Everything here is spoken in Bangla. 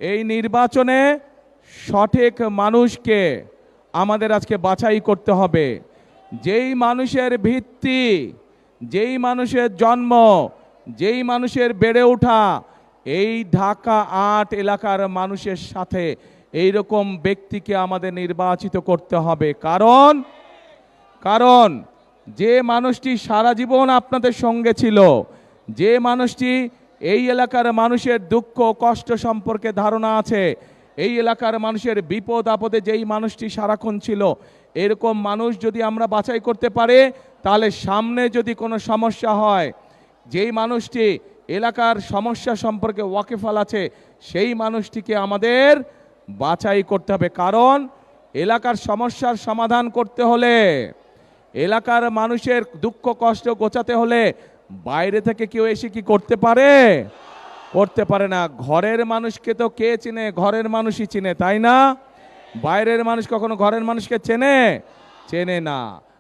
এই নির্বাচনে সঠিক মানুষকে আমাদের আজকে বাছাই করতে হবে। যেই মানুষের ভিত্তি, যেই মানুষের জন্ম, যেই মানুষের বেড়ে ওঠা এই ঢাকা ৮ এলাকার মানুষের সাথে, এই রকম ব্যক্তিকে আমাদের নির্বাচিত করতে হবে। কারণ যে মানুষটি সারা জীবন আপনাদের সঙ্গে ছিল, যে মানুষটি এই এলাকার মানুষের দুঃখ কষ্ট সম্পর্কে ধারণা আছে, এই এলাকার মানুষের বিপদ আপদে যেই মানুষটি সারাক্ষণ ছিল, এরকম মানুষ যদি আমরা বাছাই করতে পারি, তাহলে সামনে যদি কোনো সমস্যা হয়, যেই মানুষটি এলাকার সমস্যা সম্পর্কে ওয়াকিফাল আছে, সেই মানুষটিকে আমাদের বাছাই করতে হবে। কারণ এলাকার সমস্যার সমাধান করতে হলে, এলাকার মানুষের দুঃখ কষ্ট গোছাতে হলে বাইরে থেকে কেউ এসে কি করতে পারে? করতে পারে না। ঘরের মানুষকে তো কে চিনে? ঘরের মানুষই চিনে, তাই না? বাইরের মানুষ কখনো ঘরের মানুষকে চেনে না।